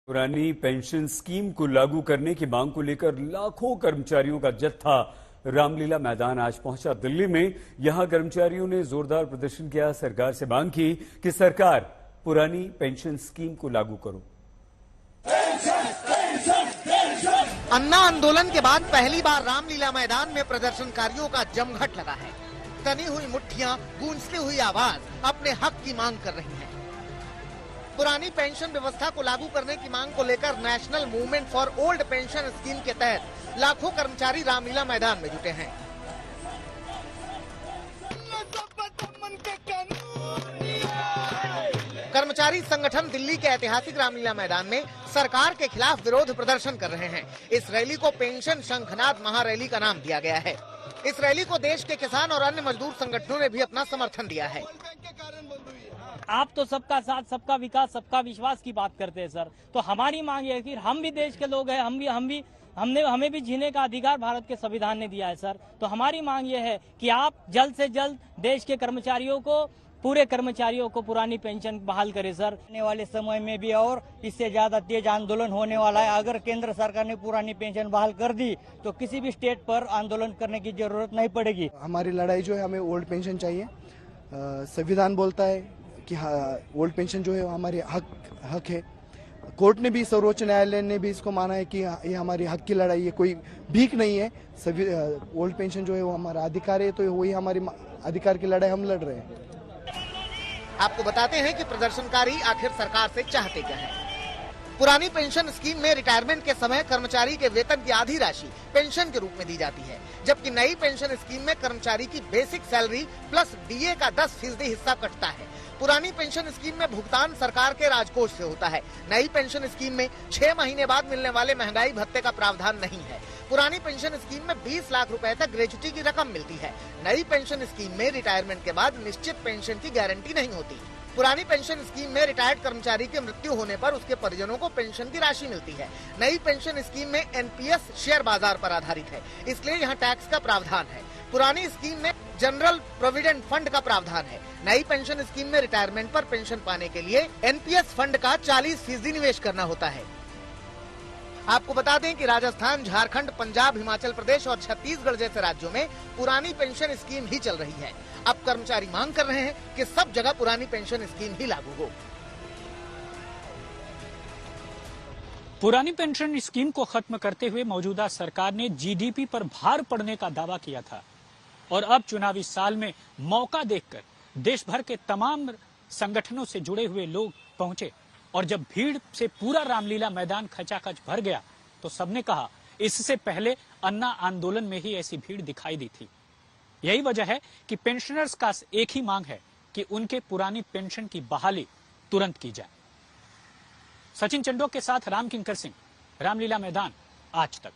पुरानी pension scheme को लागू करने की मांग को लेकर लाखों कर्मचारियों का जत्था रामलीला मैदान आज पहुंचा। दिल्ली में यहां कर्मचारियों ने जोरदार प्रदर्शन किया, सरकार से मांग की कि सरकार पुरानी पेंशन स्कीम को लागू करो। अन्ना आंदोलन के बाद पहली बार रामलीला मैदान में प्रदर्शनकारियों का जमघट लगा है। तनी हुई मुट्ठियां, गूंजती हुई आवाज अपने हक की मांग कर रही हैं। पुरानी पेंशन व्यवस्था को लागू करने की मांग को लेकर national movement for old pension scheme के तहत लाखों कर्मचारी रामलीला मैदान में जुटे हैं। कर्मचारी संगठन दिल्ली के ऐतिहासिक रामलीला मैदान में सरकार के खिलाफ विरोध प्रदर्शन कर रहे हैं। इस रैली को पेंशन शंखनाद महारैली का नाम दिया गया है। इस रैली को देश के किसान और अन्य मजदूर संगठनों ने भी अपना समर्थन दिया है। आप तो सबका साथ, सबका विकास, सबका विश्वास की बात करते हैं सर, तो हमारी मांग है कि हम भी देश के लोग हैं, हमें भी जीने का अधिकार भारत के संविधान ने दिया है सर। तो हमारी मांग ये है कि आप जल्द से जल्द देश के कर्मचारियों को, पूरे कर्मचारियों को पुरानी पेंशन बहाल करें सर। आने वाले समय में भी और इससे ज्यादा तेज आंदोलन होने वाला है। अगर केंद्र सरकार ने पुरानी पेंशन बहाल कर दी तो किसी भी स्टेट पर आंदोलन करने की जरूरत नहीं पड़ेगी। हमारी लड़ाई जो है, हमें ओल्ड पेंशन चाहिए। संविधान बोलता है कि ओल्ड पेंशन जो है हमारे हक है। कोर्ट ने भी, सर्वोच्च न्यायालय ने भी इसको माना है कि ये हमारी हक की लड़ाई है, कोई भीख नहीं है। सभी ओल्ड पेंशन जो है वो हमारा अधिकार है, तो वही हमारी अधिकार की लड़ाई हम लड़ रहे हैं। आपको बताते हैं कि प्रदर्शनकारी आखिर सरकार से चाहते क्या है। पुरानी पेंशन स्कीम में रिटायरमेंट के समय कर्मचारी के वेतन की आधी राशि पेंशन के रूप में दी जाती है, जबकि नई पेंशन स्कीम में कर्मचारी की बेसिक सैलरी प्लस डीए का 10% हिस्सा कटता है। पुरानी पेंशन स्कीम में भुगतान सरकार के राजकोष से होता है। नई पेंशन स्कीम में 6 महीने बाद मिलने वाले महंगाई भत्ते का प्रावधान नहीं है। पुरानी पेंशन स्कीम में 20 लाख रुपए तक ग्रेच्युटी की रकम मिलती है। नई पेंशन स्कीम में रिटायरमेंट के बाद निश्चित पेंशन की गारंटी नहीं होती। पुरानी पेंशन स्कीम में रिटायर्ड कर्मचारी की मृत्यु होने पर उसके परिजनों को पेंशन की राशि मिलती है। नई पेंशन स्कीम में एनपीएस शेयर बाजार पर आधारित है, इसलिए यहाँ टैक्स का प्रावधान है। पुरानी स्कीम में जनरल प्रोविडेंट फंड का प्रावधान है। नई पेंशन स्कीम में रिटायरमेंट पर पेंशन पाने के लिए एनपीएस फंड का 40% निवेश करना होता है। आपको बता दें कि राजस्थान, झारखंड, पंजाब, हिमाचल प्रदेश और छत्तीसगढ़ जैसे राज्यों में पुरानी पेंशन स्कीम ही चल रही है। अब कर्मचारी मांग कर रहे हैं कि सब जगह पुरानी पेंशन स्कीम ही लागू हो। पुरानी पेंशन स्कीम को खत्म करते हुए मौजूदा सरकार ने जीडीपी पर भार पड़ने का दावा किया था और अब चुनावी साल में मौका देखकर देश भर के तमाम संगठनों से जुड़े हुए लोग पहुंचे और जब भीड़ से पूरा रामलीला मैदान खचाखच भर गया तो सबने कहा इससे पहले अन्ना आंदोलन में ही ऐसी भीड़ दिखाई दी थी। यही वजह है कि पेंशनर्स का एक ही मांग है कि उनके पुरानी पेंशन की बहाली तुरंत की जाए। सचिन चंडोक के साथ राम किंकर सिंह, रामलीला मैदान, आज तक।